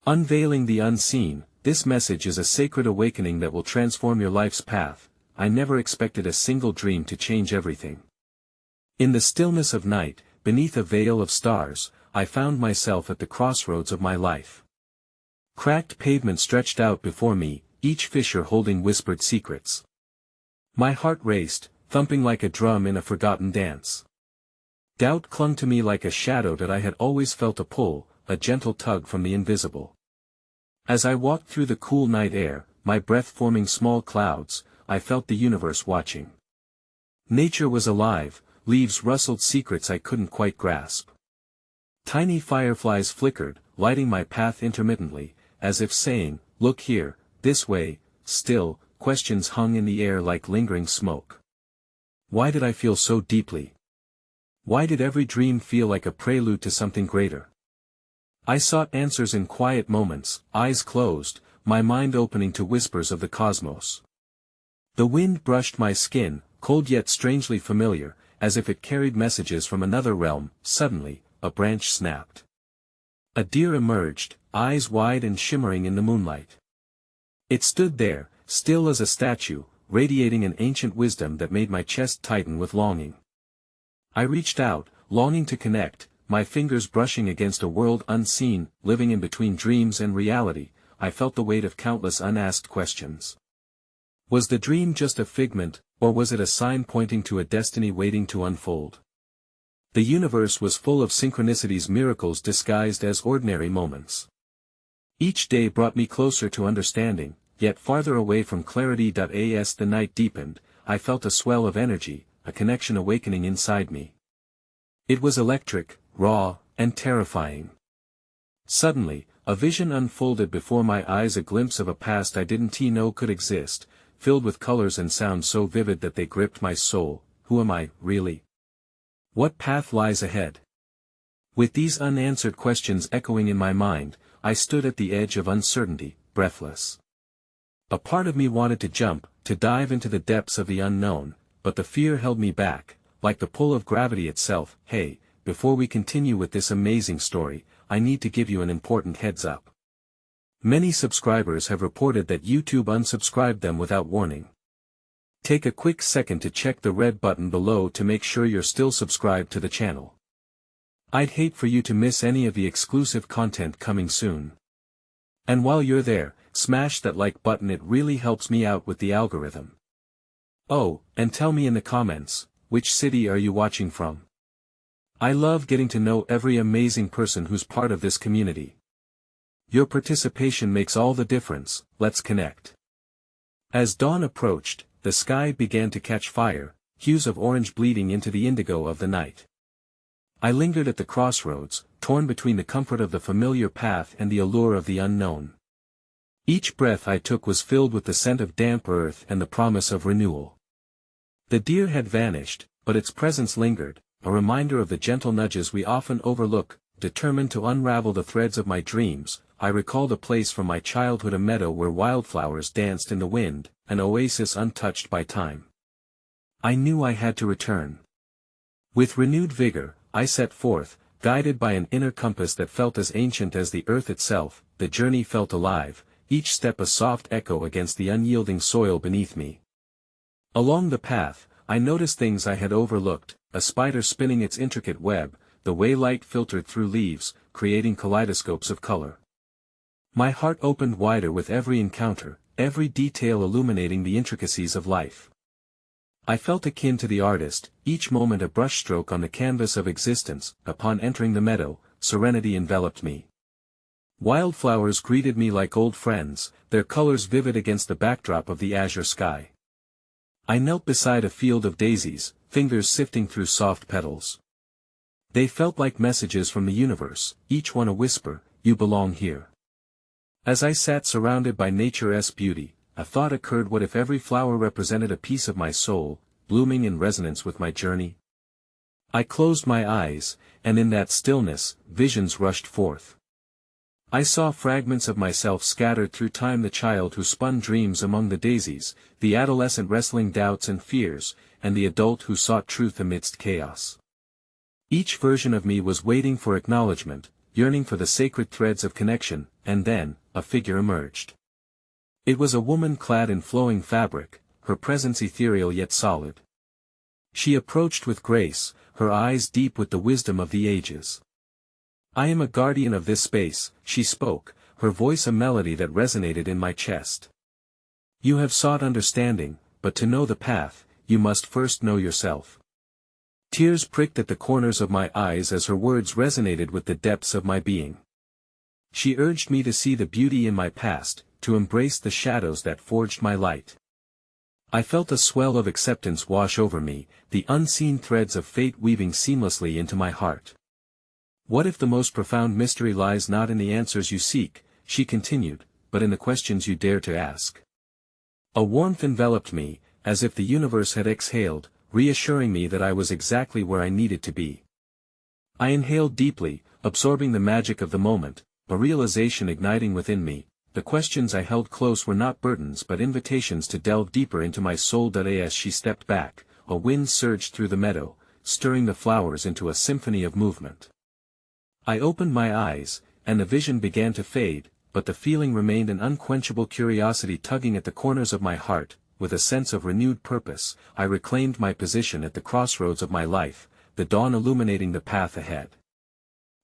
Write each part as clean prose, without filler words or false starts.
Unveiling the unseen, this message is a sacred awakening that will transform your life's path. I never expected a single dream to change everything. In the stillness of night, beneath a veil of stars, I found myself at the crossroads of my life. Cracked pavement stretched out before me, each fissure holding whispered secrets. My heart raced, thumping like a drum in a forgotten dance. Doubt clung to me like a shadow that I had always felt a pull, a gentle tug from the invisible. As I walked through the cool night air, my breath forming small clouds, I felt the universe watching. Nature was alive, leaves rustled secrets I couldn't quite grasp. Tiny fireflies flickered, lighting my path intermittently, as if saying, "Look here, this way." Still, questions hung in the air like lingering smoke. Why did I feel so deeply? Why did every dream feel like a prelude to something greater? I sought answers in quiet moments, eyes closed, my mind opening to whispers of the cosmos. The wind brushed my skin, cold yet strangely familiar, as if it carried messages from another realm. Suddenly, a branch snapped. A deer emerged, eyes wide and shimmering in the moonlight. It stood there, still as a statue, radiating an ancient wisdom that made my chest tighten with longing. I reached out, longing to connect, my fingers brushing against a world unseen. Living in between dreams and reality, I felt the weight of countless unasked questions. Was the dream just a figment, or was it a sign pointing to a destiny waiting to unfold? The universe was full of synchronicities, miracles disguised as ordinary moments. Each day brought me closer to understanding, yet farther away from clarity. As the night deepened, I felt a swell of energy, a connection awakening inside me. It was electric, raw, and terrifying. Suddenly, a vision unfolded before my eyes, a glimpse of a past I didn't know could exist, filled with colors and sounds so vivid that they gripped my soul. Who am I, really? What path lies ahead? With these unanswered questions echoing in my mind, I stood at the edge of uncertainty, breathless. A part of me wanted to jump, to dive into the depths of the unknown, but the fear held me back, like the pull of gravity itself. Hey, before we continue with this amazing story, I need to give you an important heads up. Many subscribers have reported that YouTube unsubscribed them without warning. Take a quick second to check the red button below to make sure you're still subscribed to the channel. I'd hate for you to miss any of the exclusive content coming soon. And while you're there, smash that like button, it really helps me out with the algorithm. Oh, and tell me in the comments, which city are you watching from? I love getting to know every amazing person who's part of this community. Your participation makes all the difference. Let's connect. As dawn approached, the sky began to catch fire, hues of orange bleeding into the indigo of the night. I lingered at the crossroads, torn between the comfort of the familiar path and the allure of the unknown. Each breath I took was filled with the scent of damp earth and the promise of renewal. The deer had vanished, but its presence lingered, a reminder of the gentle nudges we often overlook. Determined to unravel the threads of my dreams, I recalled a place from my childhood, a meadow where wildflowers danced in the wind, an oasis untouched by time. I knew I had to return. With renewed vigor, I set forth, guided by an inner compass that felt as ancient as the earth itself. The journey felt alive, each step a soft echo against the unyielding soil beneath me. Along the path, I noticed things I had overlooked, a spider spinning its intricate web, the way light filtered through leaves, creating kaleidoscopes of color. My heart opened wider with every encounter, every detail illuminating the intricacies of life. I felt akin to the artist, each moment a brushstroke on the canvas of existence. Upon entering the meadow, serenity enveloped me. Wildflowers greeted me like old friends, their colors vivid against the backdrop of the azure sky. I knelt beside a field of daisies, fingers sifting through soft petals. They felt like messages from the universe, each one a whisper, "You belong here." As I sat surrounded by nature's beauty, a thought occurred: what if every flower represented a piece of my soul, blooming in resonance with my journey? I closed my eyes, and in that stillness, visions rushed forth. I saw fragments of myself scattered through time, the child who spun dreams among the daisies, the adolescent wrestling doubts and fears, and the adult who sought truth amidst chaos. Each version of me was waiting for acknowledgement, yearning for the sacred threads of connection, and then, a figure emerged. It was a woman clad in flowing fabric, her presence ethereal yet solid. She approached with grace, her eyes deep with the wisdom of the ages. "I am a guardian of this space," she spoke, her voice a melody that resonated in my chest. "You have sought understanding, but to know the path, you must first know yourself." Tears pricked at the corners of my eyes as her words resonated with the depths of my being. She urged me to see the beauty in my past, to embrace the shadows that forged my light. I felt a swell of acceptance wash over me, the unseen threads of fate weaving seamlessly into my heart. "What if the most profound mystery lies not in the answers you seek," she continued, "but in the questions you dare to ask?" A warmth enveloped me, as if the universe had exhaled, reassuring me that I was exactly where I needed to be. I inhaled deeply, absorbing the magic of the moment, a realization igniting within me. The questions I held close were not burdens but invitations to delve deeper into my soul. As she stepped back, a wind surged through the meadow, stirring the flowers into a symphony of movement. I opened my eyes, and the vision began to fade, but the feeling remained, an unquenchable curiosity tugging at the corners of my heart. With a sense of renewed purpose, I reclaimed my position at the crossroads of my life, the dawn illuminating the path ahead.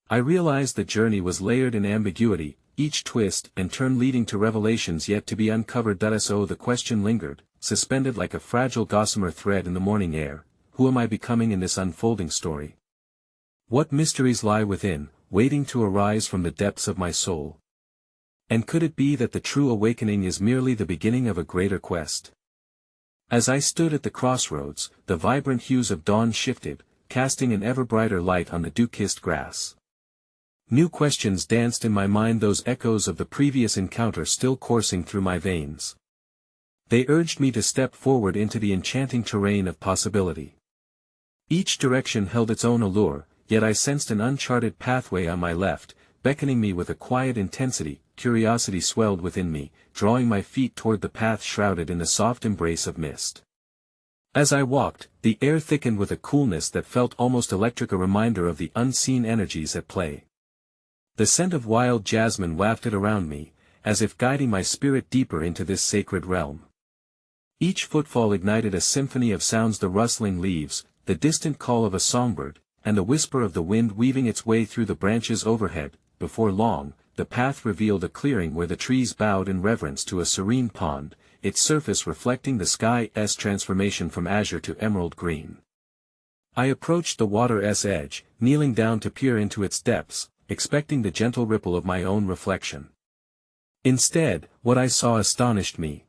I realized the journey was layered in ambiguity, each twist and turn leading to revelations yet to be uncovered. So the question lingered, suspended like a fragile gossamer thread in the morning air: who am I becoming in this unfolding story? What mysteries lie within, waiting to arise from the depths of my soul? And could it be that the true awakening is merely the beginning of a greater quest? As I stood at the crossroads, the vibrant hues of dawn shifted, casting an ever brighter light on the dew-kissed grass. New questions danced in my mind, those echoes of the previous encounter still coursing through my veins. They urged me to step forward into the enchanting terrain of possibility. Each direction held its own allure, yet I sensed an uncharted pathway on my left, beckoning me with a quiet intensity. Curiosity swelled within me, drawing my feet toward the path shrouded in the soft embrace of mist. As I walked, the air thickened with a coolness that felt almost electric, a reminder of the unseen energies at play. The scent of wild jasmine wafted around me, as if guiding my spirit deeper into this sacred realm. Each footfall ignited a symphony of sounds: the rustling leaves, the distant call of a songbird, and the whisper of the wind weaving its way through the branches overhead. Before long, the path revealed a clearing where the trees bowed in reverence to a serene pond, its surface reflecting the sky's transformation from azure to emerald green. I approached the water's edge, kneeling down to peer into its depths, expecting the gentle ripple of my own reflection. Instead, what I saw astonished me.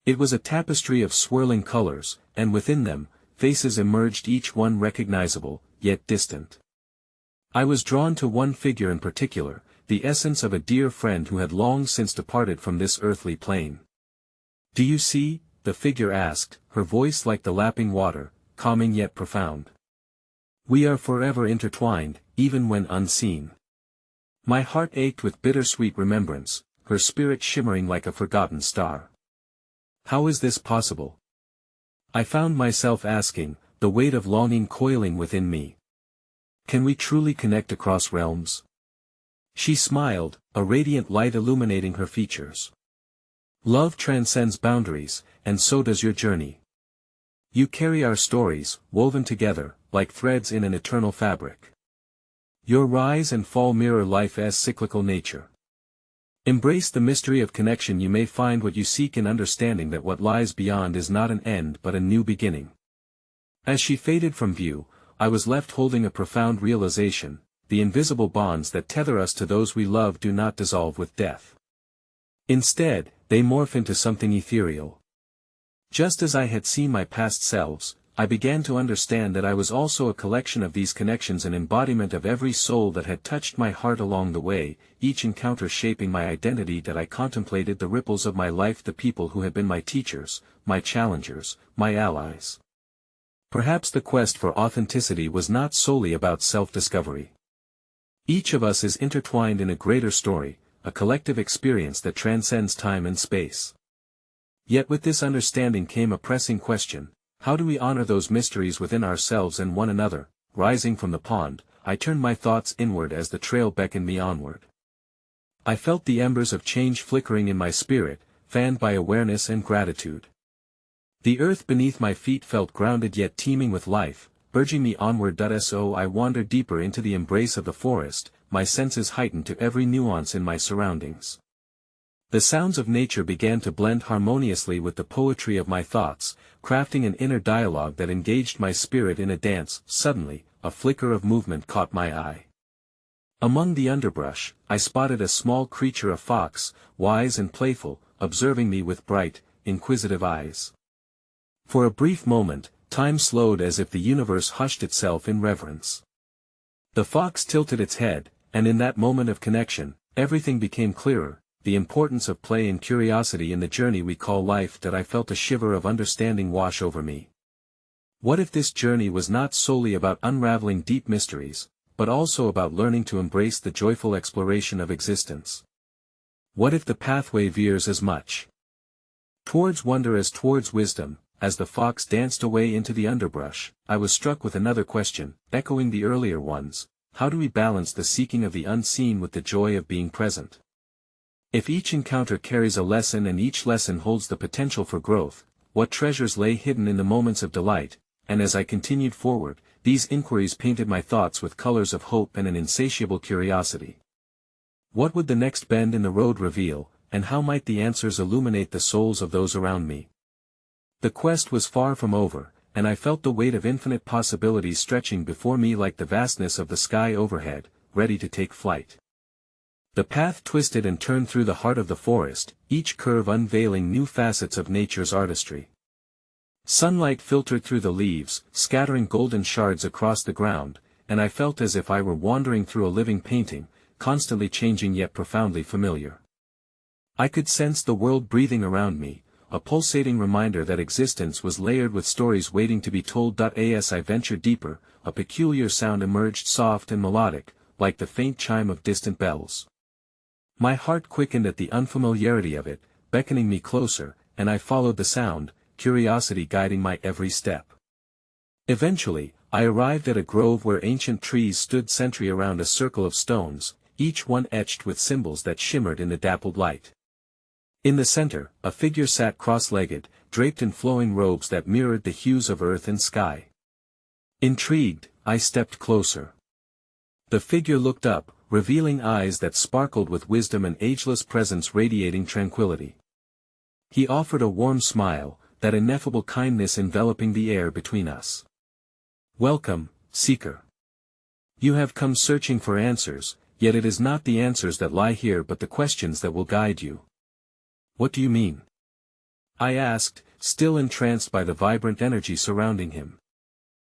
It was a tapestry of swirling colors, and within them, faces emerged, each one recognizable, yet distant. I was drawn to one figure in particular, the essence of a dear friend who had long since departed from this earthly plane. "Do you see?" the figure asked, her voice like the lapping water, calming yet profound. "We are forever intertwined, even when unseen." My heart ached with bittersweet remembrance, her spirit shimmering like a forgotten star. How is this possible? I found myself asking, the weight of longing coiling within me. Can we truly connect across realms? She smiled, a radiant light illuminating her features. "Love transcends boundaries, and so does your journey. You carry our stories, woven together, like threads in an eternal fabric. Your rise and fall mirror life's cyclical nature. Embrace the mystery of connection. You may find what you seek in understanding that what lies beyond is not an end but a new beginning." As she faded from view, I was left holding a profound realization: the invisible bonds that tether us to those we love do not dissolve with death. Instead, they morph into something ethereal. Just as I had seen my past selves, I began to understand that I was also a collection of these connections, an embodiment of every soul that had touched my heart along the way, each encounter shaping my identity. That I contemplated the ripples of my life, the people who had been my teachers, my challengers, my allies. Perhaps the quest for authenticity was not solely about self-discovery. Each of us is intertwined in a greater story, a collective experience that transcends time and space. Yet with this understanding came a pressing question: how do we honor those mysteries within ourselves and one another? Rising from the pond, I turned my thoughts inward as the trail beckoned me onward. I felt the embers of change flickering in my spirit, fanned by awareness and gratitude. The earth beneath my feet felt grounded yet teeming with life, urging me onward. So I wandered deeper into the embrace of the forest, my senses heightened to every nuance in my surroundings. The sounds of nature began to blend harmoniously with the poetry of my thoughts, crafting an inner dialogue that engaged my spirit in a dance. Suddenly, a flicker of movement caught my eye. Among the underbrush, I spotted a small creature, a fox, wise and playful, observing me with bright, inquisitive eyes. For a brief moment, time slowed as if the universe hushed itself in reverence. The fox tilted its head, and in that moment of connection, everything became clearer, the importance of play and curiosity in the journey we call life. That I felt a shiver of understanding wash over me. What if this journey was not solely about unraveling deep mysteries, but also about learning to embrace the joyful exploration of existence? What if the pathway veers as much towards wonder as towards wisdom? As the fox danced away into the underbrush, I was struck with another question, echoing the earlier ones: how do we balance the seeking of the unseen with the joy of being present? If each encounter carries a lesson and each lesson holds the potential for growth, what treasures lay hidden in the moments of delight? And as I continued forward, these inquiries painted my thoughts with colors of hope and an insatiable curiosity. What would the next bend in the road reveal, and how might the answers illuminate the souls of those around me? The quest was far from over, and I felt the weight of infinite possibilities stretching before me like the vastness of the sky overhead, ready to take flight. The path twisted and turned through the heart of the forest, each curve unveiling new facets of nature's artistry. Sunlight filtered through the leaves, scattering golden shards across the ground, and I felt as if I were wandering through a living painting, constantly changing yet profoundly familiar. I could sense the world breathing around me, a pulsating reminder that existence was layered with stories waiting to be told. As I ventured deeper, a peculiar sound emerged, soft and melodic, like the faint chime of distant bells. My heart quickened at the unfamiliarity of it, beckoning me closer, and I followed the sound, curiosity guiding my every step. Eventually, I arrived at a grove where ancient trees stood sentry around a circle of stones, each one etched with symbols that shimmered in the dappled light. In the center, a figure sat cross-legged, draped in flowing robes that mirrored the hues of earth and sky. Intrigued, I stepped closer. The figure looked up, revealing eyes that sparkled with wisdom and ageless presence radiating tranquility. He offered a warm smile, that ineffable kindness enveloping the air between us. "Welcome, seeker. You have come searching for answers, yet it is not the answers that lie here but the questions that will guide you." "What do you mean?" I asked, still entranced by the vibrant energy surrounding him.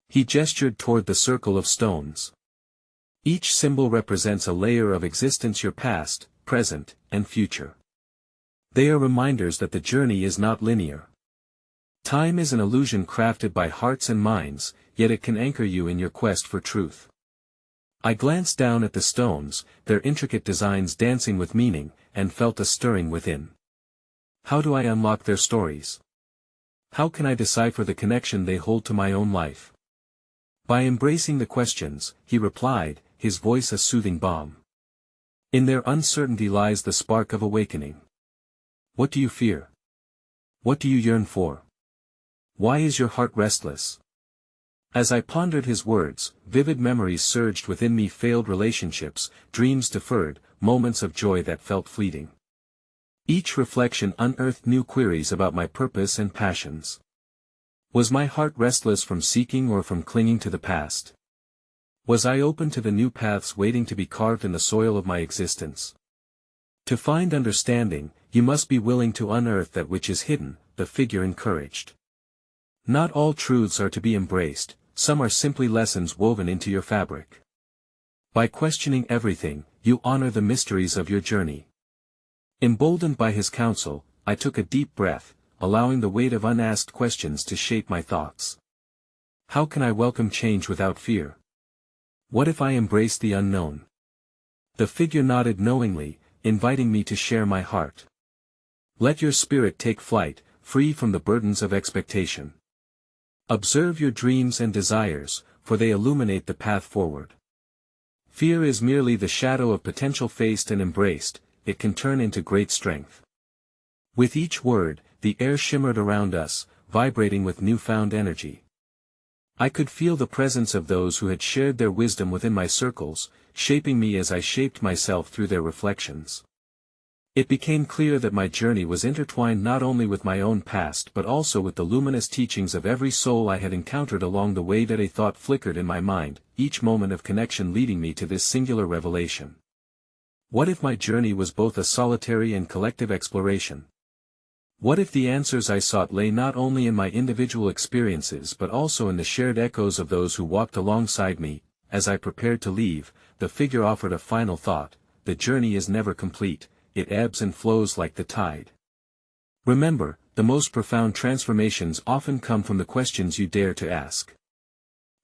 He gestured toward the circle of stones. Each symbol represents a layer of existence, your past, present, and future. They are reminders that the journey is not linear. Time is an illusion crafted by hearts and minds, yet it can anchor you in your quest for truth. I glanced down at the stones, their intricate designs dancing with meaning, and felt a stirring within. How do I unlock their stories? How can I decipher the connection they hold to my own life? By embracing the questions, he replied, his voice a soothing balm. In their uncertainty lies the spark of awakening. What do you fear? What do you yearn for? Why is your heart restless? As I pondered his words, vivid memories surged within me, failed relationships, dreams deferred, moments of joy that felt fleeting. Each reflection unearthed new queries about my purpose and passions. Was my heart restless from seeking or from clinging to the past? Was I open to the new paths waiting to be carved in the soil of my existence? To find understanding, you must be willing to unearth that which is hidden, the figure encouraged. Not all truths are to be embraced, some are simply lessons woven into your fabric. By questioning everything, you honor the mysteries of your journey. Emboldened by his counsel, I took a deep breath, allowing the weight of unasked questions to shape my thoughts. How can I welcome change without fear? What if I embrace the unknown? The figure nodded knowingly, inviting me to share my heart. Let your spirit take flight, free from the burdens of expectation. Observe your dreams and desires, for they illuminate the path forward. Fear is merely the shadow of potential faced and embraced, it can turn into great strength. With each word, the air shimmered around us, vibrating with newfound energy. I could feel the presence of those who had shared their wisdom within my circles, shaping me as I shaped myself through their reflections. It became clear that my journey was intertwined not only with my own past but also with the luminous teachings of every soul I had encountered along the way. That a thought flickered in my mind, each moment of connection leading me to this singular revelation. What if my journey was both a solitary and collective exploration? What if the answers I sought lay not only in my individual experiences but also in the shared echoes of those who walked alongside me? As I prepared to leave, the figure offered a final thought: the journey is never complete, it ebbs and flows like the tide. Remember, the most profound transformations often come from the questions you dare to ask.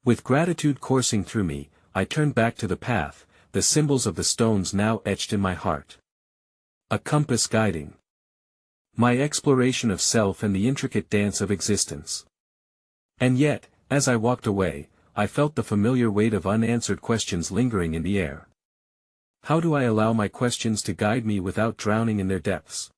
With gratitude coursing through me, I turned back to the path, the symbols of the stones now etched in my heart. A compass guiding my exploration of self and the intricate dance of existence. And yet, as I walked away, I felt the familiar weight of unanswered questions lingering in the air. How do I allow my questions to guide me without drowning in their depths?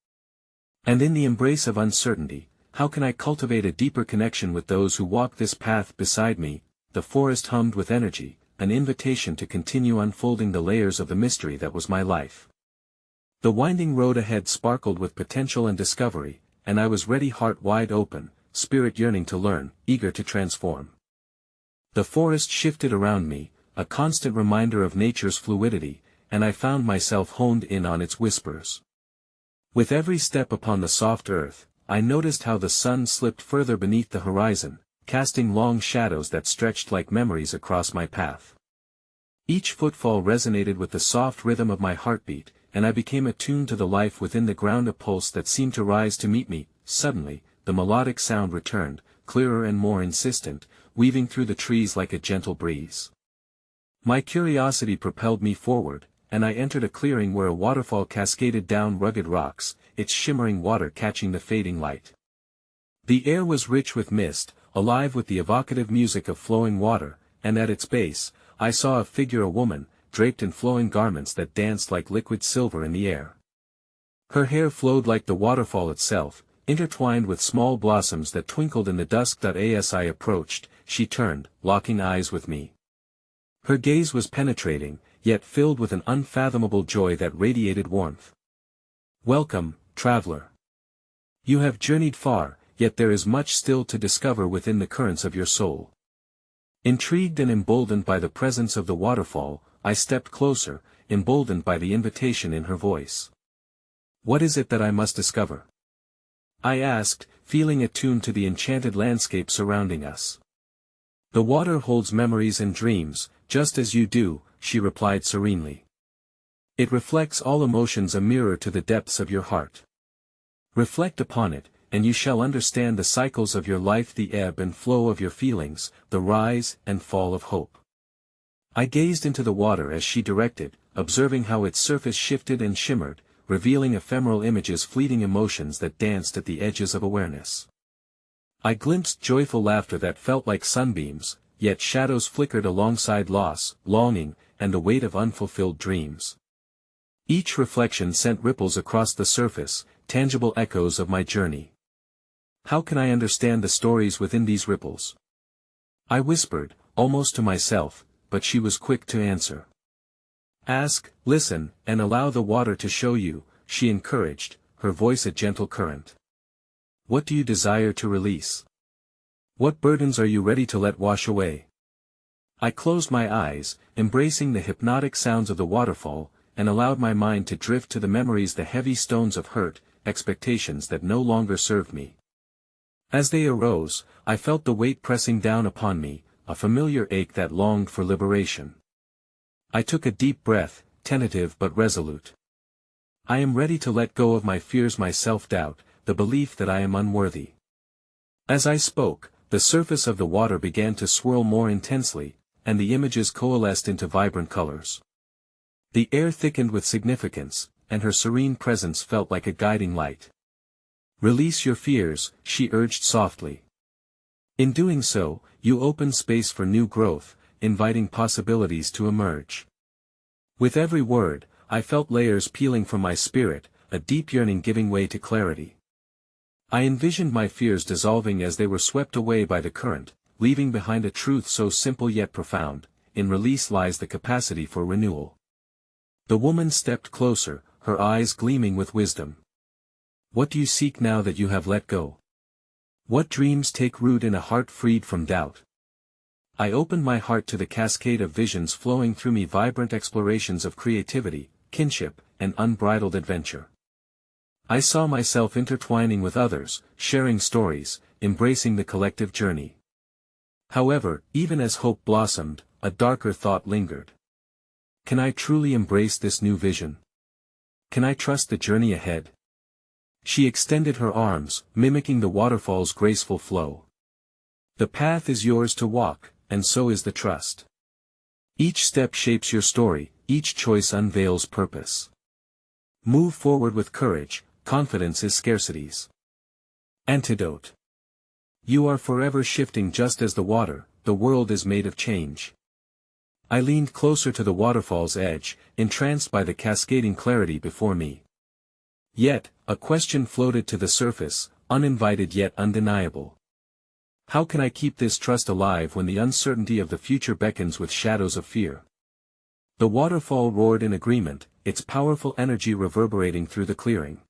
And in the embrace of uncertainty, how can I cultivate a deeper connection with those who walk this path beside me? The forest hummed with energy, an invitation to continue unfolding the layers of the mystery that was my life. The winding road ahead sparkled with potential and discovery, and I was ready, heart wide open, spirit yearning to learn, eager to transform. The forest shifted around me, a constant reminder of nature's fluidity, and I found myself honed in on its whispers. With every step upon the soft earth, I noticed how the sun slipped further beneath the horizon, casting long shadows that stretched like memories across my path. Each footfall resonated with the soft rhythm of my heartbeat, and I became attuned to the life within the ground, a pulse that seemed to rise to meet me. Suddenly, the melodic sound returned, clearer and more insistent, weaving through the trees like a gentle breeze. My curiosity propelled me forward, and I entered a clearing where a waterfall cascaded down rugged rocks, its shimmering water catching the fading light. The air was rich with mist, alive with the evocative music of flowing water, and at its base, I saw a figure, a woman, draped in flowing garments that danced like liquid silver in the air. Her hair flowed like the waterfall itself, intertwined with small blossoms that twinkled in the dusk. As I approached, she turned, locking eyes with me. Her gaze was penetrating, yet filled with an unfathomable joy that radiated warmth. Welcome, traveler. You have journeyed far, yet there is much still to discover within the currents of your soul. Intrigued and emboldened by the presence of the waterfall, I stepped closer, emboldened by the invitation in her voice. What is it that I must discover? I asked, feeling attuned to the enchanted landscape surrounding us. The water holds memories and dreams, just as you do, she replied serenely. It reflects all emotions, a mirror to the depths of your heart. Reflect upon it, and you shall understand the cycles of your life, the ebb and flow of your feelings, the rise and fall of hope. I gazed into the water as she directed, observing how its surface shifted and shimmered, revealing ephemeral images, fleeting emotions that danced at the edges of awareness. I glimpsed joyful laughter that felt like sunbeams, yet shadows flickered alongside loss, longing, and the weight of unfulfilled dreams. Each reflection sent ripples across the surface, tangible echoes of my journey. How can I understand the stories within these ripples? I whispered, almost to myself, but she was quick to answer. Ask, listen, and allow the water to show you, she encouraged, her voice a gentle current. What do you desire to release? What burdens are you ready to let wash away? I closed my eyes, embracing the hypnotic sounds of the waterfall, and allowed my mind to drift to the memories, the heavy stones of hurt, expectations that no longer served me. As they arose, I felt the weight pressing down upon me, a familiar ache that longed for liberation. I took a deep breath, tentative but resolute. I am ready to let go of my fears, my self-doubt, the belief that I am unworthy. As I spoke, the surface of the water began to swirl more intensely, and the images coalesced into vibrant colors. The air thickened with significance, and her serene presence felt like a guiding light. Release your fears, she urged softly. In doing so, you open space for new growth, inviting possibilities to emerge. With every word, I felt layers peeling from my spirit, a deep yearning giving way to clarity. I envisioned my fears dissolving as they were swept away by the current, leaving behind a truth so simple yet profound: in release lies the capacity for renewal. The woman stepped closer, her eyes gleaming with wisdom. What do you seek now that you have let go? What dreams take root in a heart freed from doubt? I opened my heart to the cascade of visions flowing through me, vibrant explorations of creativity, kinship, and unbridled adventure. I saw myself intertwining with others, sharing stories, embracing the collective journey. However, even as hope blossomed, a darker thought lingered. Can I truly embrace this new vision? Can I trust the journey ahead? She extended her arms, mimicking the waterfall's graceful flow. The path is yours to walk, and so is the trust. Each step shapes your story, each choice unveils purpose. Move forward with courage, confidence is scarcity's antidote. You are forever shifting just as the water, the world is made of change. I leaned closer to the waterfall's edge, entranced by the cascading clarity before me. Yet, a question floated to the surface, uninvited yet undeniable. How can I keep this trust alive when the uncertainty of the future beckons with shadows of fear? The waterfall roared in agreement, its powerful energy reverberating through the clearing.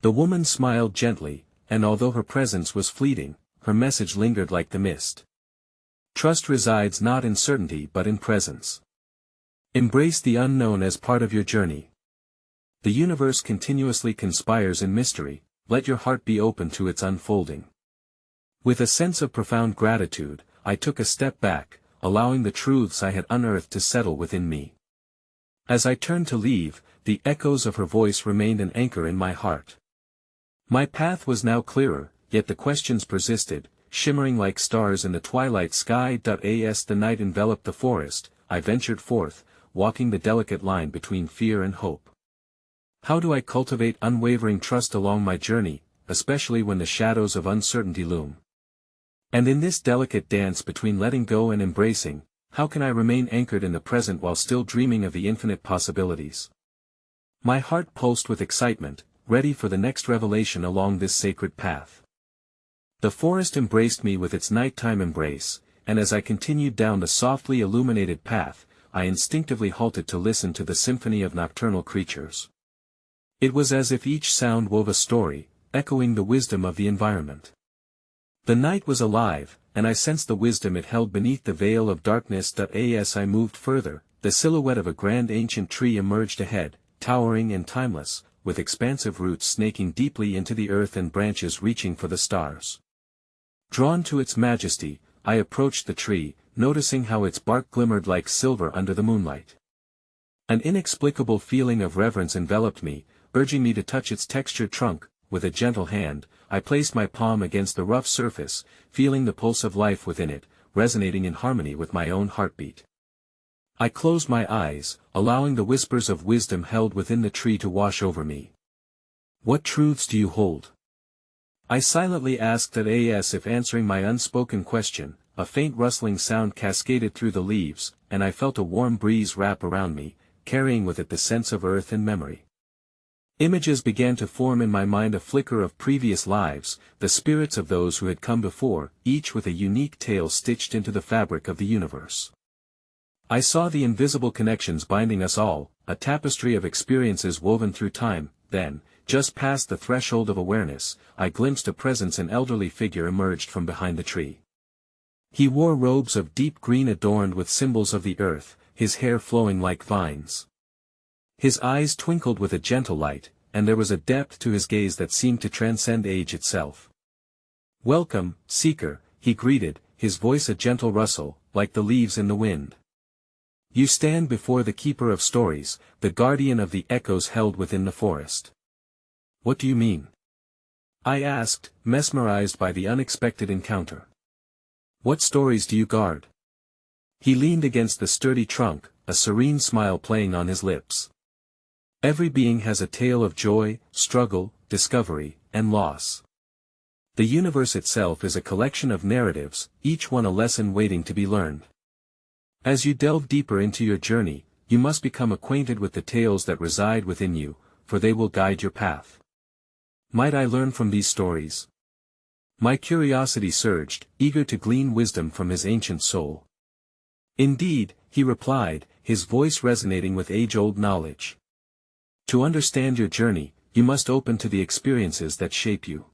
The woman smiled gently, and although her presence was fleeting, her message lingered like the mist. Trust resides not in certainty but in presence. Embrace the unknown as part of your journey. The universe continuously conspires in mystery, let your heart be open to its unfolding. With a sense of profound gratitude, I took a step back, allowing the truths I had unearthed to settle within me. As I turned to leave, the echoes of her voice remained an anchor in my heart. My path was now clearer, yet the questions persisted, shimmering like stars in the twilight sky. As the night enveloped the forest, I ventured forth, walking the delicate line between fear and hope. How do I cultivate unwavering trust along my journey, especially when the shadows of uncertainty loom? And in this delicate dance between letting go and embracing, how can I remain anchored in the present while still dreaming of the infinite possibilities? My heart pulsed with excitement, ready for the next revelation along this sacred path. The forest embraced me with its nighttime embrace, and as I continued down the softly illuminated path, I instinctively halted to listen to the symphony of nocturnal creatures. It was as if each sound wove a story, echoing the wisdom of the environment. The night was alive, and I sensed the wisdom it held beneath the veil of darkness. As I moved further, the silhouette of a grand ancient tree emerged ahead, towering and timeless, with expansive roots snaking deeply into the earth and branches reaching for the stars. Drawn to its majesty, I approached the tree, noticing how its bark glimmered like silver under the moonlight. An inexplicable feeling of reverence enveloped me, urging me to touch its textured trunk. With a gentle hand, I placed my palm against the rough surface, feeling the pulse of life within it, resonating in harmony with my own heartbeat. I closed my eyes, allowing the whispers of wisdom held within the tree to wash over me. What truths do you hold? I silently asked. As if answering my unspoken question, a faint rustling sound cascaded through the leaves, and I felt a warm breeze wrap around me, carrying with it the sense of earth and memory. Images began to form in my mind, a flicker of previous lives, the spirits of those who had come before, each with a unique tale stitched into the fabric of the universe. I saw the invisible connections binding us all, a tapestry of experiences woven through time. Then, just past the threshold of awareness, I glimpsed a presence. An elderly figure emerged from behind the tree. He wore robes of deep green adorned with symbols of the earth, his hair flowing like vines. His eyes twinkled with a gentle light, and there was a depth to his gaze that seemed to transcend age itself. "Welcome, seeker," he greeted, his voice a gentle rustle, like the leaves in the wind. "You stand before the keeper of stories, the guardian of the echoes held within the forest." "What do you mean?" I asked, mesmerized by the unexpected encounter. "What stories do you guard?" He leaned against the sturdy trunk, a serene smile playing on his lips. "Every being has a tale of joy, struggle, discovery, and loss. The universe itself is a collection of narratives, each one a lesson waiting to be learned. As you delve deeper into your journey, you must become acquainted with the tales that reside within you, for they will guide your path. Might I learn from these stories? My curiosity surged, eager to glean wisdom from his ancient soul. Indeed, he replied, his voice resonating with age-old knowledge. To understand your journey, you must open to the experiences that shape you.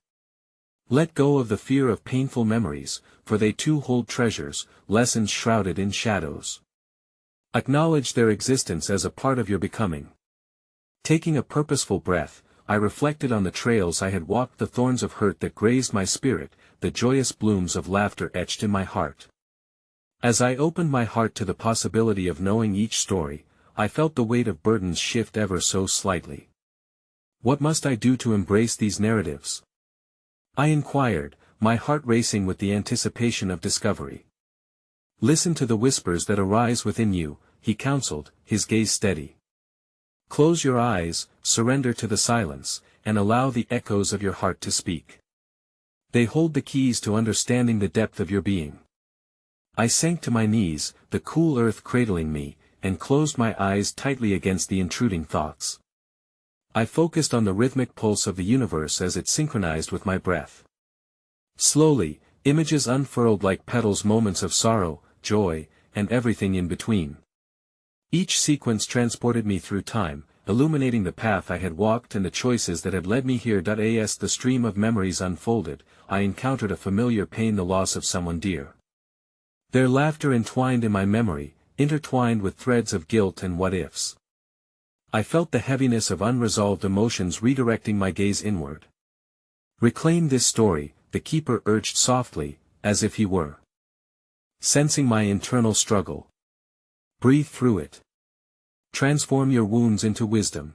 Let go of the fear of painful memories, for they too hold treasures, lessons shrouded in shadows. Acknowledge their existence as a part of your becoming. Taking a purposeful breath, I reflected on the trails I had walked, the thorns of hurt that grazed my spirit, the joyous blooms of laughter etched in my heart. As I opened my heart to the possibility of knowing each story, I felt the weight of burdens shift ever so slightly. What must I do to embrace these narratives? I inquired, my heart racing with the anticipation of discovery. Listen to the whispers that arise within you, he counseled, his gaze steady. Close your eyes, surrender to the silence, and allow the echoes of your heart to speak. They hold the keys to understanding the depth of your being. I sank to my knees, the cool earth cradling me, and closed my eyes tightly against the intruding thoughts. I focused on the rhythmic pulse of the universe as it synchronized with my breath. Slowly, images unfurled like petals, moments of sorrow, joy, and everything in between. Each sequence transported me through time, illuminating the path I had walked and the choices that had led me here. As the stream of memories unfolded, I encountered a familiar pain, the loss of someone dear. Their laughter entwined in my memory, intertwined with threads of guilt and what-ifs. I felt the heaviness of unresolved emotions redirecting my gaze inward. Reclaim this story, the keeper urged softly, as if he were sensing my internal struggle. Breathe through it. Transform your wounds into wisdom.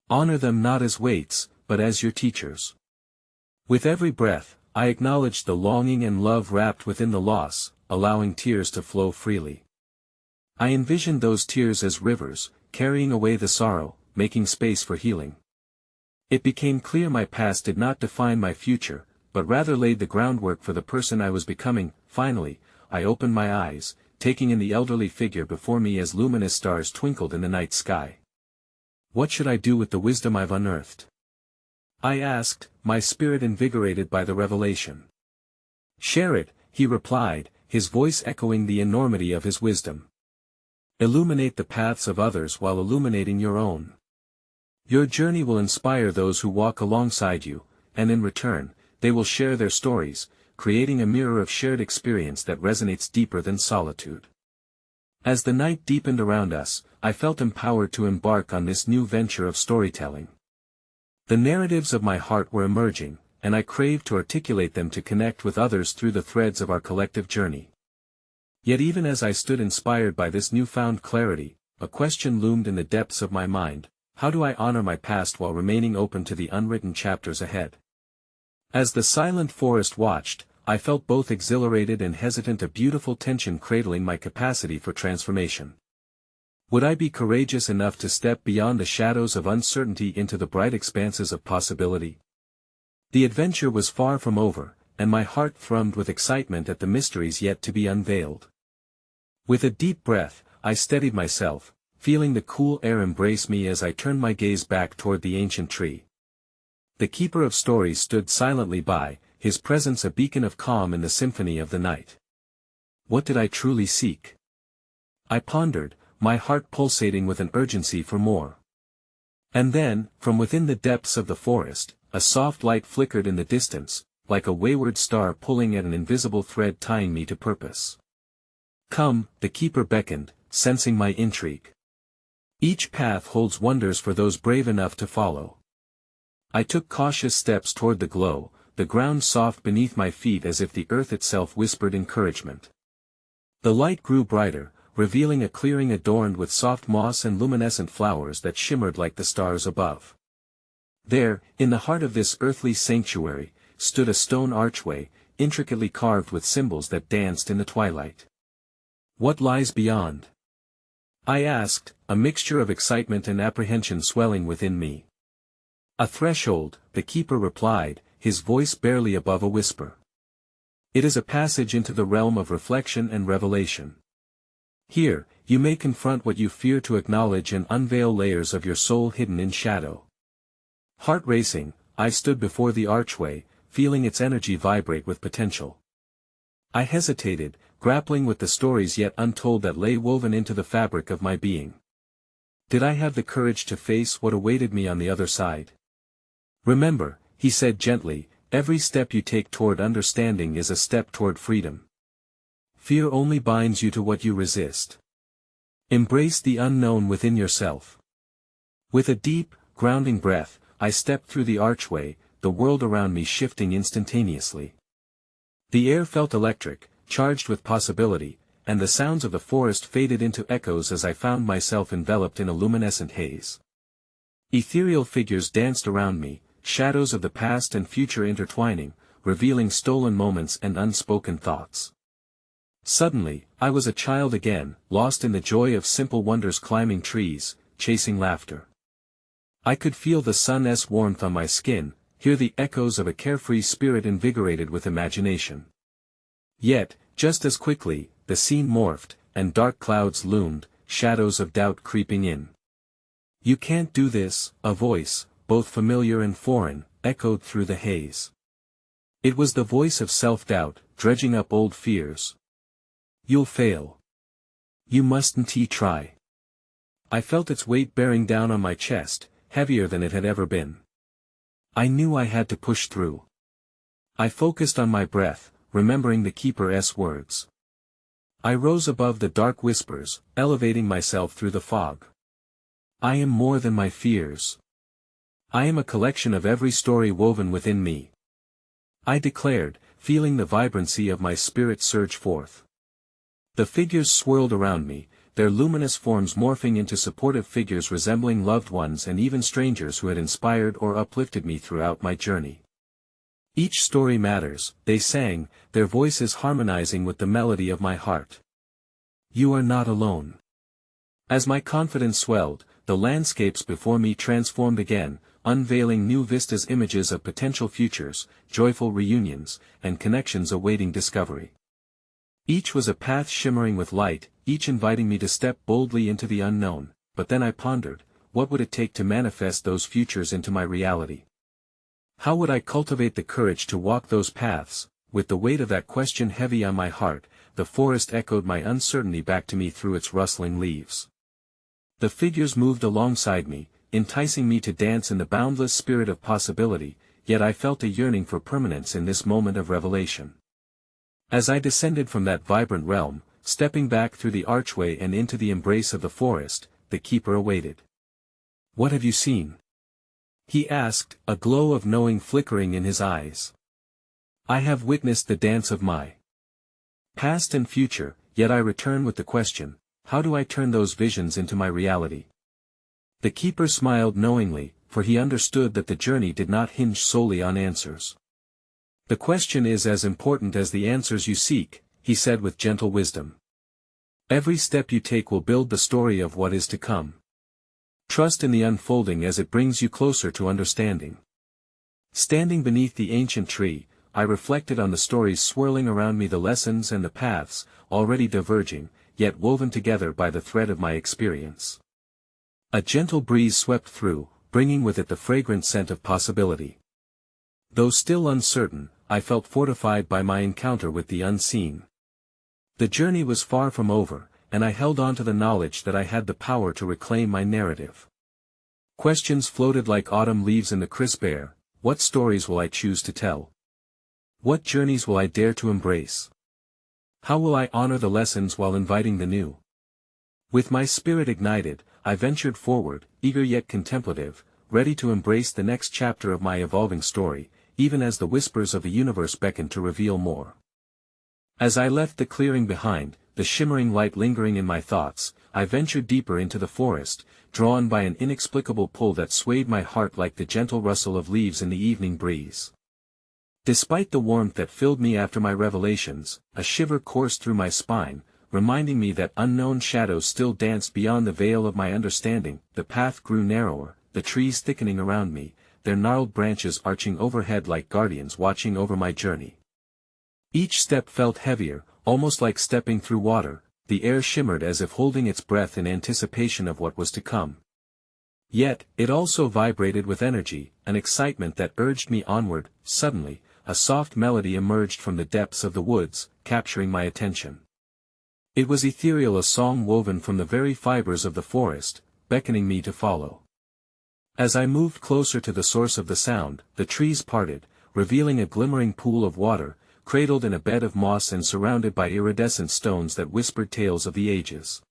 Honor them not as weights, but as your teachers. With every breath, I acknowledged the longing and love wrapped within the loss, allowing tears to flow freely. I envisioned those tears as rivers, carrying away the sorrow, making space for healing. It became clear my past did not define my future, but rather laid the groundwork for the person I was becoming. Finally, I opened my eyes, taking in the elderly figure before me as luminous stars twinkled in the night sky. What should I do with the wisdom I've unearthed? I asked, my spirit invigorated by the revelation. Share it, he replied, his voice echoing the enormity of his wisdom. Illuminate the paths of others while illuminating your own. Your journey will inspire those who walk alongside you, and in return, they will share their stories, creating a mirror of shared experience that resonates deeper than solitude. As the night deepened around us, I felt empowered to embark on this new venture of storytelling. The narratives of my heart were emerging, and I craved to articulate them to connect with others through the threads of our collective journey. Yet even as I stood inspired by this newfound clarity, a question loomed in the depths of my mind: how do I honor my past while remaining open to the unwritten chapters ahead? As the silent forest watched, I felt both exhilarated and hesitant, a beautiful tension cradling my capacity for transformation. Would I be courageous enough to step beyond the shadows of uncertainty into the bright expanses of possibility? The adventure was far from over, and my heart thrummed with excitement at the mysteries yet to be unveiled. With a deep breath, I steadied myself, feeling the cool air embrace me as I turned my gaze back toward the ancient tree. The keeper of stories stood silently by, his presence a beacon of calm in the symphony of the night. What did I truly seek? I pondered, my heart pulsating with an urgency for more. And then, from within the depths of the forest, a soft light flickered in the distance, like a wayward star pulling at an invisible thread tying me to purpose. Come, the keeper beckoned, sensing my intrigue. Each path holds wonders for those brave enough to follow. I took cautious steps toward the glow, the ground soft beneath my feet as if the earth itself whispered encouragement. The light grew brighter, revealing a clearing adorned with soft moss and luminescent flowers that shimmered like the stars above. There, in the heart of this earthly sanctuary, stood a stone archway, intricately carved with symbols that danced in the twilight. What lies beyond? I asked, a mixture of excitement and apprehension swelling within me. A threshold, the keeper replied, his voice barely above a whisper. It is a passage into the realm of reflection and revelation. Here, You may confront what you fear to acknowledge and unveil layers of your soul hidden in shadow. Heart racing, I stood before the archway, feeling its energy vibrate with potential. I hesitated, grappling with the stories yet untold that lay woven into the fabric of my being. Did I have the courage to face what awaited me on the other side? Remember, he said gently, every step you take toward understanding is a step toward freedom. Fear only binds you to what you resist. Embrace the unknown within yourself. With a deep, grounding breath, I stepped through the archway, the world around me shifting instantaneously. The air felt electric, charged with possibility, and the sounds of the forest faded into echoes as I found myself enveloped in a luminescent haze. Ethereal figures danced around me, shadows of the past and future intertwining, revealing stolen moments and unspoken thoughts. Suddenly, I was a child again, lost in the joy of simple wonders, climbing trees, chasing laughter. I could feel the sun's warmth on my skin, hear the echoes of a carefree spirit invigorated with imagination. Yet, just as quickly, the scene morphed, and dark clouds loomed, shadows of doubt creeping in. You can't do this, a voice, both familiar and foreign, echoed through the haze. It was the voice of self-doubt, dredging up old fears. You'll fail. You mustn't try. I felt its weight bearing down on my chest, heavier than it had ever been. I knew I had to push through. I focused on my breath, remembering the keeper's words. I rose above the dark whispers, elevating myself through the fog. I am more than my fears. I am a collection of every story woven within me. I declared, feeling the vibrancy of my spirit surge forth. The figures swirled around me, their luminous forms morphing into supportive figures resembling loved ones and even strangers who had inspired or uplifted me throughout my journey. Each story matters, they sang, their voices harmonizing with the melody of my heart. You are not alone. As my confidence swelled, the landscapes before me transformed again, unveiling new vistas, images of potential futures, joyful reunions, and connections awaiting discovery. Each was a path shimmering with light, each inviting me to step boldly into the unknown, but then I pondered, what would it take to manifest those futures into my reality? How would I cultivate the courage to walk those paths? With the weight of that question heavy on my heart, the forest echoed my uncertainty back to me through its rustling leaves. The figures moved alongside me, enticing me to dance in the boundless spirit of possibility, yet I felt a yearning for permanence in this moment of revelation. As I descended from that vibrant realm, stepping back through the archway and into the embrace of the forest, the keeper awaited. What have you seen? He asked, a glow of knowing flickering in his eyes. I have witnessed the dance of my past and future, yet I return with the question, how do I turn those visions into my reality? The keeper smiled knowingly, for he understood that the journey did not hinge solely on answers. The question is as important as the answers you seek, he said with gentle wisdom. Every step you take will build the story of what is to come. Trust in the unfolding as it brings you closer to understanding. Standing beneath the ancient tree, I reflected on the stories swirling around me, the lessons and the paths, already diverging, yet woven together by the thread of my experience. A gentle breeze swept through, bringing with it the fragrant scent of possibility. Though still uncertain, I felt fortified by my encounter with the unseen. The journey was far from over, and I held on to the knowledge that I had the power to reclaim my narrative. Questions floated like autumn leaves in the crisp air. What stories will I choose to tell? What journeys will I dare to embrace? How will I honor the lessons while inviting the new? With my spirit ignited, I ventured forward, eager yet contemplative, ready to embrace the next chapter of my evolving story, even as the whispers of the universe beckoned to reveal more. As I left the clearing behind, the shimmering light lingering in my thoughts, I ventured deeper into the forest, drawn by an inexplicable pull that swayed my heart like the gentle rustle of leaves in the evening breeze. Despite the warmth that filled me after my revelations, a shiver coursed through my spine, reminding me that unknown shadows still danced beyond the veil of my understanding. The path grew narrower, the trees thickening around me, their gnarled branches arching overhead like guardians watching over my journey. Each step felt heavier, almost like stepping through water, the air shimmered as if holding its breath in anticipation of what was to come. Yet, it also vibrated with energy, an excitement that urged me onward. Suddenly, a soft melody emerged from the depths of the woods, capturing my attention. It was ethereal, a song woven from the very fibers of the forest, beckoning me to follow. As I moved closer to the source of the sound, the trees parted, revealing a glimmering pool of water, cradled in a bed of moss and surrounded by iridescent stones that whispered tales of the ages.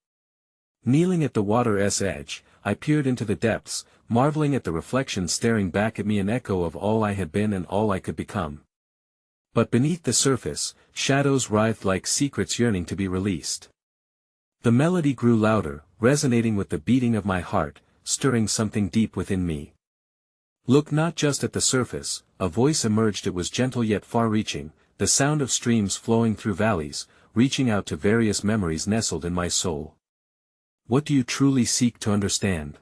Kneeling at the water's edge, I peered into the depths, marveling at the reflection staring back at me, an echo of all I had been and all I could become. But beneath the surface, shadows writhed like secrets yearning to be released. The melody grew louder, resonating with the beating of my heart, stirring something deep within me. Look not just at the surface, a voice emerged. It was gentle yet far-reaching, the sound of streams flowing through valleys, reaching out to various memories nestled in my soul. What do you truly seek to understand?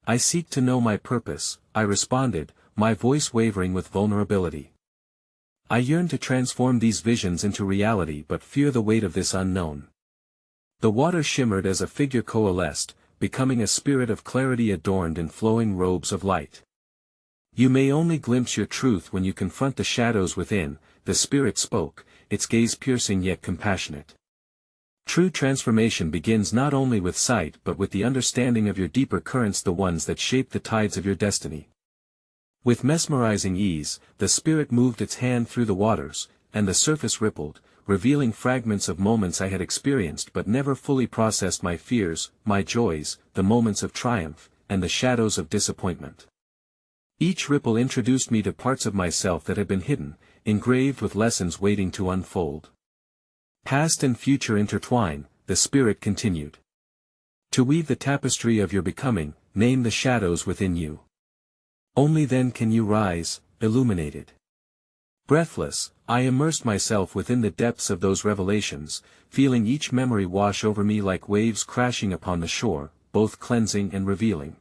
I seek to know my purpose, I responded, my voice wavering with vulnerability. I yearn to transform these visions into reality but fear the weight of this unknown. The water shimmered as a figure coalesced, becoming a spirit of clarity adorned in flowing robes of light. You may only glimpse your truth when you confront the shadows within, the spirit spoke, its gaze piercing yet compassionate. True transformation begins not only with sight but with the understanding of your deeper currents, the ones that shape the tides of your destiny. With mesmerizing ease, the spirit moved its hand through the waters, and the surface rippled, revealing fragments of moments I had experienced but never fully processed, my fears, my joys, the moments of triumph, and the shadows of disappointment. Each ripple introduced me to parts of myself that had been hidden, engraved with lessons waiting to unfold. Past and future intertwine, the spirit continued. To weave the tapestry of your becoming, name the shadows within you. Only then can you rise, illuminated. Breathless, I immersed myself within the depths of those revelations, feeling each memory wash over me like waves crashing upon the shore, both cleansing and revealing.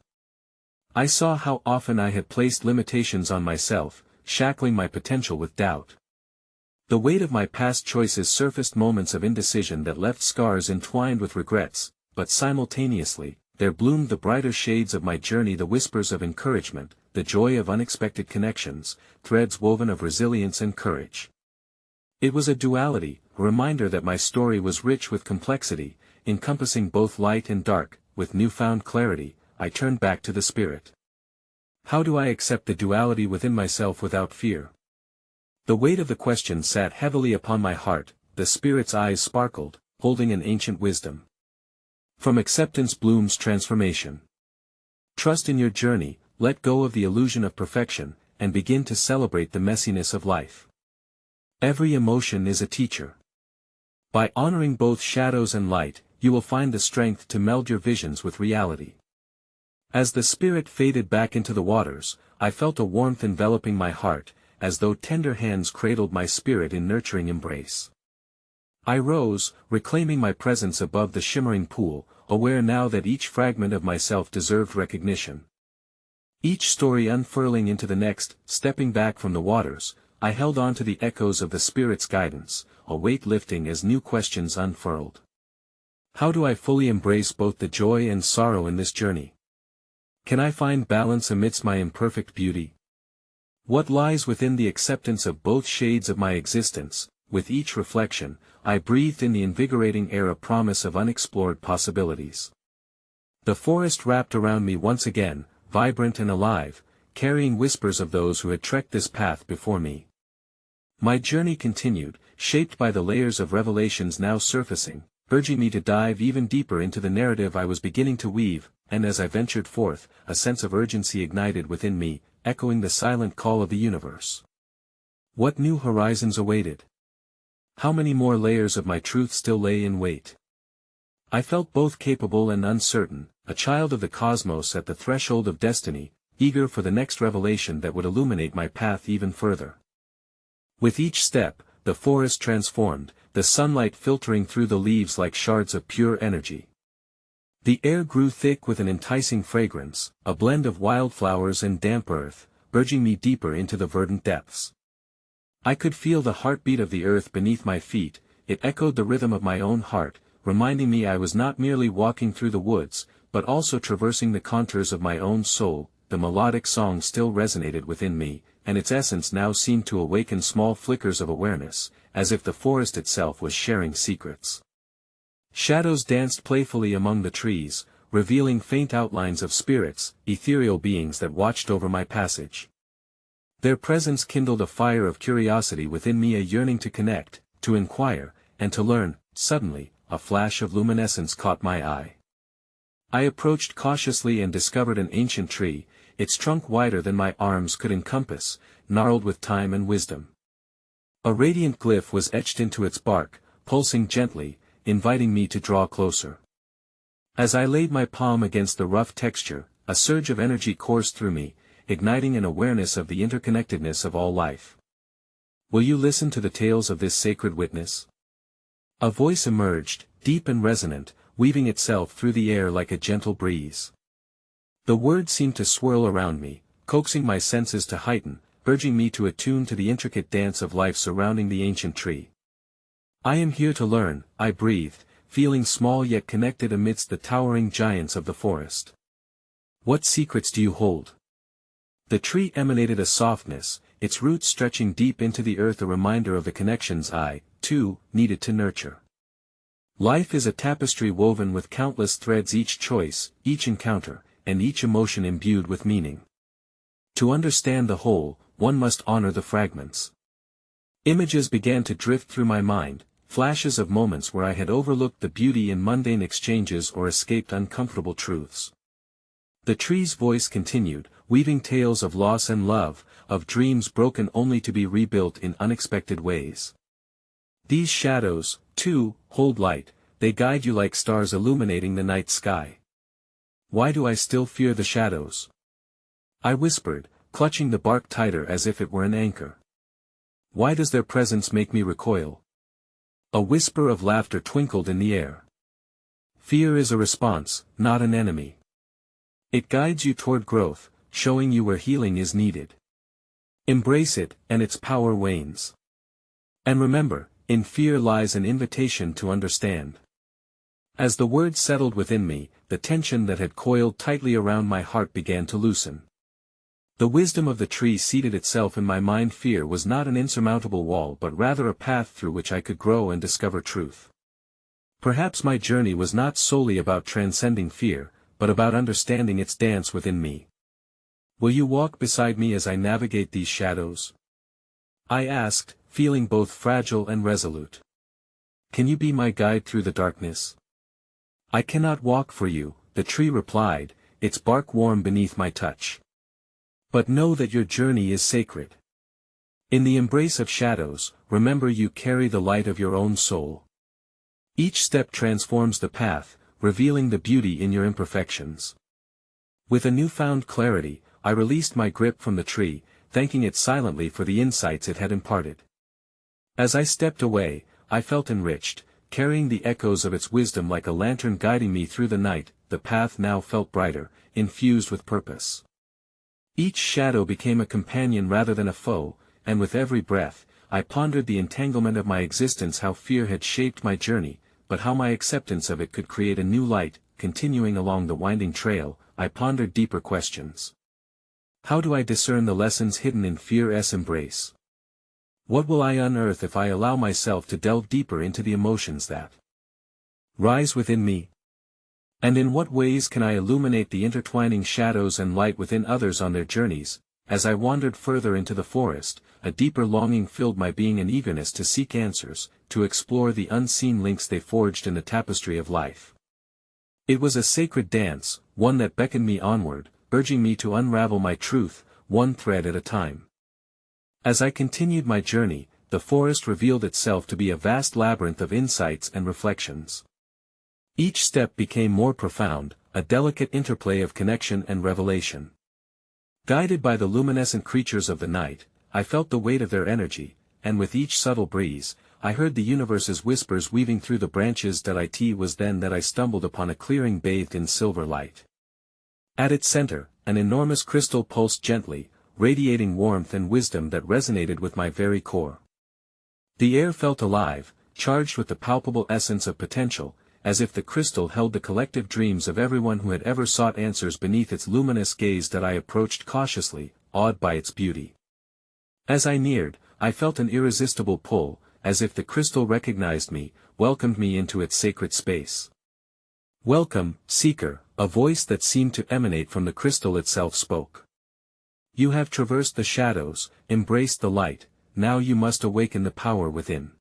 I saw how often I had placed limitations on myself, shackling my potential with doubt. The weight of my past choices surfaced, moments of indecision that left scars entwined with regrets, but simultaneously, there bloomed the brighter shades of my journey, the whispers of encouragement, the joy of unexpected connections, threads woven of resilience and courage. It was a duality, a reminder that my story was rich with complexity, encompassing both light and dark. With newfound clarity, I turned back to the spirit. How do I accept the duality within myself without fear? The weight of the question sat heavily upon my heart. The spirit's eyes sparkled, holding an ancient wisdom. From acceptance blooms transformation. Trust in your journey, let go of the illusion of perfection, and begin to celebrate the messiness of life. Every emotion is a teacher. By honoring both shadows and light, you will find the strength to meld your visions with reality. As the spirit faded back into the waters, I felt a warmth enveloping my heart, as though tender hands cradled my spirit in nurturing embrace. I rose, reclaiming my presence above the shimmering pool, aware now that each fragment of myself deserved recognition. Each story unfurling into the next, stepping back from the waters, I held on to the echoes of the spirit's guidance, a weight lifting as new questions unfurled. How do I fully embrace both the joy and sorrow in this journey? Can I find balance amidst my imperfect beauty? What lies within the acceptance of both shades of my existence? With each reflection, I breathed in the invigorating air, a promise of unexplored possibilities. The forest wrapped around me once again, vibrant and alive, carrying whispers of those who had trekked this path before me. My journey continued, shaped by the layers of revelations now surfacing, urging me to dive even deeper into the narrative I was beginning to weave, and as I ventured forth, a sense of urgency ignited within me, echoing the silent call of the universe. What new horizons awaited? How many more layers of my truth still lay in wait? I felt both capable and uncertain, a child of the cosmos at the threshold of destiny, eager for the next revelation that would illuminate my path even further. With each step, the forest transformed, the sunlight filtering through the leaves like shards of pure energy. The air grew thick with an enticing fragrance, a blend of wildflowers and damp earth, urging me deeper into the verdant depths. I could feel the heartbeat of the earth beneath my feet, it echoed the rhythm of my own heart, reminding me I was not merely walking through the woods, but also traversing the contours of my own soul. The melodic song still resonated within me, and its essence now seemed to awaken small flickers of awareness, as if the forest itself was sharing secrets. Shadows danced playfully among the trees, revealing faint outlines of spirits, ethereal beings that watched over my passage. Their presence kindled a fire of curiosity within me, a yearning to connect, to inquire, and to learn. Suddenly, a flash of luminescence caught my eye. I approached cautiously and discovered an ancient tree, its trunk wider than my arms could encompass, gnarled with time and wisdom. A radiant glyph was etched into its bark, pulsing gently, inviting me to draw closer. As I laid my palm against the rough texture, a surge of energy coursed through me, igniting an awareness of the interconnectedness of all life. Will you listen to the tales of this sacred witness? A voice emerged, deep and resonant, weaving itself through the air like a gentle breeze. The words seemed to swirl around me, coaxing my senses to heighten, urging me to attune to the intricate dance of life surrounding the ancient tree. I am here to learn, I breathed, feeling small yet connected amidst the towering giants of the forest. What secrets do you hold? The tree emanated a softness, its roots stretching deep into the earth, a reminder of the connections I, too, needed to nurture. Life is a tapestry woven with countless threads, each choice, each encounter, and each emotion imbued with meaning. To understand the whole, one must honor the fragments. Images began to drift through my mind, flashes of moments where I had overlooked the beauty in mundane exchanges or escaped uncomfortable truths. The tree's voice continued, weaving tales of loss and love, of dreams broken only to be rebuilt in unexpected ways. These shadows, too, hold light, they guide you like stars illuminating the night sky. Why do I still fear the shadows? I whispered, clutching the bark tighter as if it were an anchor. Why does their presence make me recoil? A whisper of laughter twinkled in the air. Fear is a response, not an enemy. It guides you toward growth, showing you where healing is needed. Embrace it, and its power wanes. And remember, in fear lies an invitation to understand. As the words settled within me, the tension that had coiled tightly around my heart began to loosen. The wisdom of the tree seated itself in my mind. Fear was not an insurmountable wall, but rather a path through which I could grow and discover truth. Perhaps my journey was not solely about transcending fear, but about understanding its dance within me. Will you walk beside me as I navigate these shadows? I asked, feeling both fragile and resolute. Can you be my guide through the darkness? I cannot walk for you, the tree replied, its bark warm beneath my touch. But know that your journey is sacred. In the embrace of shadows, remember you carry the light of your own soul. Each step transforms the path, revealing the beauty in your imperfections. With a newfound clarity, I released my grip from the tree, thanking it silently for the insights it had imparted. As I stepped away, I felt enriched, carrying the echoes of its wisdom like a lantern guiding me through the night. The path now felt brighter, infused with purpose. Each shadow became a companion rather than a foe, and with every breath, I pondered the entanglement of my existence, how fear had shaped my journey, but how my acceptance of it could create a new light. Continuing along the winding trail, I pondered deeper questions. How do I discern the lessons hidden in fear's embrace? What will I unearth if I allow myself to delve deeper into the emotions that rise within me? And in what ways can I illuminate the intertwining shadows and light within others on their journeys? As I wandered further into the forest, a deeper longing filled my being, an eagerness to seek answers, to explore the unseen links they forged in the tapestry of life. It was a sacred dance, one that beckoned me onward, urging me to unravel my truth, one thread at a time. As I continued my journey, the forest revealed itself to be a vast labyrinth of insights and reflections. Each step became more profound, a delicate interplay of connection and revelation. Guided by the luminescent creatures of the night, I felt the weight of their energy, and with each subtle breeze, I heard the universe's whispers weaving through the branches. It was then that I stumbled upon a clearing bathed in silver light. At its center, an enormous crystal pulsed gently, radiating warmth and wisdom that resonated with my very core. The air felt alive, charged with the palpable essence of potential, as if the crystal held the collective dreams of everyone who had ever sought answers beneath its luminous gaze. That I approached cautiously, awed by its beauty. As I neared, I felt an irresistible pull, as if the crystal recognized me, welcomed me into its sacred space. "Welcome, seeker," a voice that seemed to emanate from the crystal itself spoke. "You have traversed the shadows, embraced the light, now you must awaken the power within."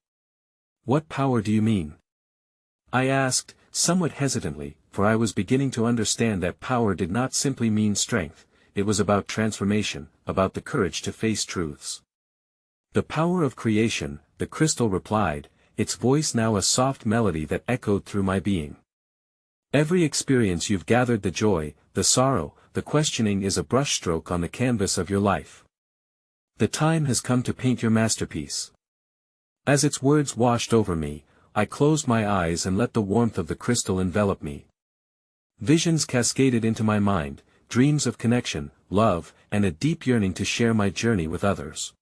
"What power do you mean?" I asked, somewhat hesitantly, for I was beginning to understand that power did not simply mean strength, it was about transformation, about the courage to face truths. "The power of creation," the crystal replied, its voice now a soft melody that echoed through my being. "Every experience you've gathered, the joy, the sorrow, the questioning, is a brushstroke on the canvas of your life. The time has come to paint your masterpiece." As its words washed over me, I closed my eyes and let the warmth of the crystal envelop me. Visions cascaded into my mind, dreams of connection, love, and a deep yearning to share my journey with others.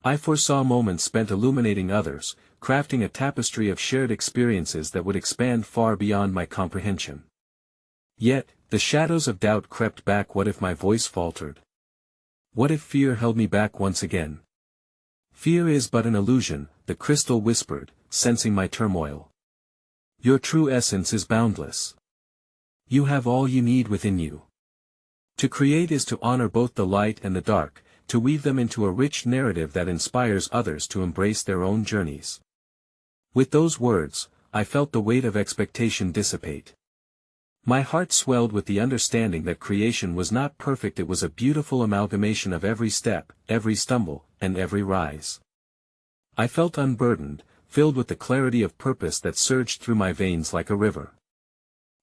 I foresaw moments spent illuminating others, crafting a tapestry of shared experiences that would expand far beyond my comprehension. Yet, the shadows of doubt crept back. What if my voice faltered? What if fear held me back once again? "Fear is but an illusion," the crystal whispered, sensing my turmoil. "Your true essence is boundless. You have all you need within you. To create is to honor both the light and the dark, to weave them into a rich narrative that inspires others to embrace their own journeys." With those words, I felt the weight of expectation dissipate. My heart swelled with the understanding that creation was not perfect, it was a beautiful amalgamation of every step, every stumble, and every rise. I felt unburdened, filled with the clarity of purpose that surged through my veins like a river.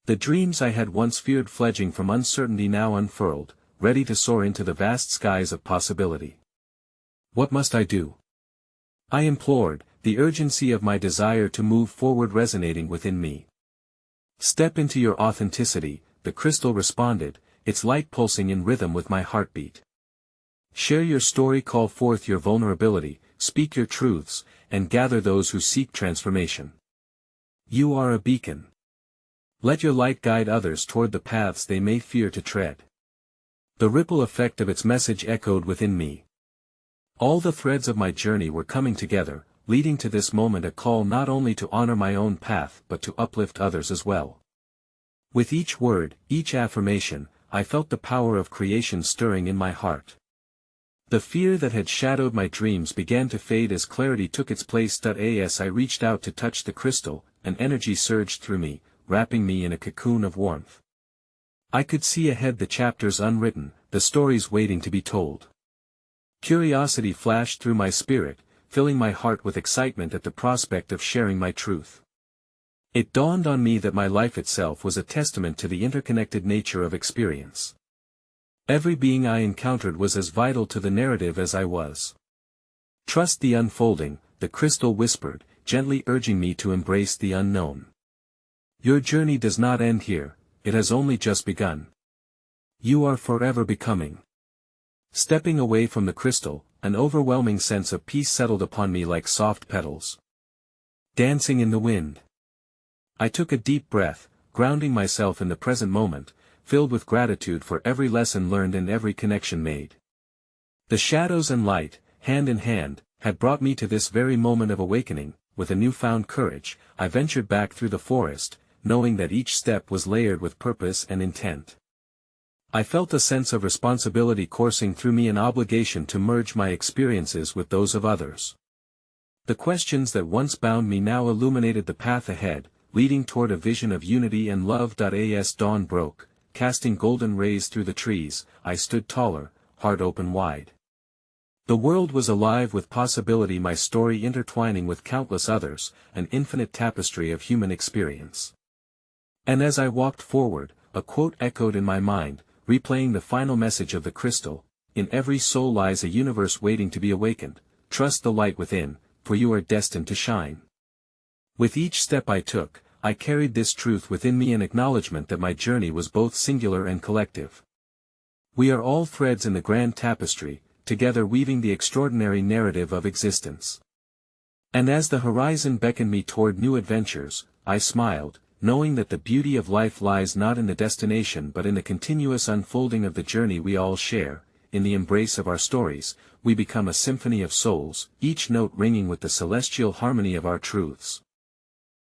The dreams I had once feared fledging from uncertainty now unfurled, ready to soar into the vast skies of possibility. "What must I do?" I implored, the urgency of my desire to move forward resonating within me. "Step into your authenticity," the crystal responded, its light pulsing in rhythm with my heartbeat. "Share your story, call forth your vulnerability, speak your truths, and gather those who seek transformation. You are a beacon. Let your light guide others toward the paths they may fear to tread." The ripple effect of its message echoed within me. All the threads of my journey were coming together, leading to this moment, a call not only to honor my own path but to uplift others as well. With each word, each affirmation, I felt the power of creation stirring in my heart. The fear that had shadowed my dreams began to fade as clarity took its place. As I reached out to touch the crystal, an energy surged through me, wrapping me in a cocoon of warmth. I could see ahead the chapters unwritten, the stories waiting to be told. Curiosity flashed through my spirit, filling my heart with excitement at the prospect of sharing my truth. It dawned on me that my life itself was a testament to the interconnected nature of experience. Every being I encountered was as vital to the narrative as I was. "Trust the unfolding," the crystal whispered, gently urging me to embrace the unknown. "Your journey does not end here, it has only just begun. You are forever becoming." Stepping away from the crystal, an overwhelming sense of peace settled upon me like soft petals dancing in the wind. I took a deep breath, grounding myself in the present moment, filled with gratitude for every lesson learned and every connection made. The shadows and light, hand in hand, had brought me to this very moment of awakening. With a newfound courage, I ventured back through the forest, knowing that each step was layered with purpose and intent. I felt a sense of responsibility coursing through me, an obligation to merge my experiences with those of others. The questions that once bound me now illuminated the path ahead, leading toward a vision of unity and love. As dawn broke, casting golden rays through the trees, I stood taller, heart open wide. The world was alive with possibility, my story intertwining with countless others, an infinite tapestry of human experience. And as I walked forward, a quote echoed in my mind, replaying the final message of the crystal: "In every soul lies a universe waiting to be awakened. Trust the light within, for you are destined to shine." With each step I took, I carried this truth within me, an acknowledgement that my journey was both singular and collective. We are all threads in the grand tapestry, together weaving the extraordinary narrative of existence. And as the horizon beckoned me toward new adventures, I smiled, knowing that the beauty of life lies not in the destination but in the continuous unfolding of the journey we all share. In the embrace of our stories, we become a symphony of souls, each note ringing with the celestial harmony of our truths.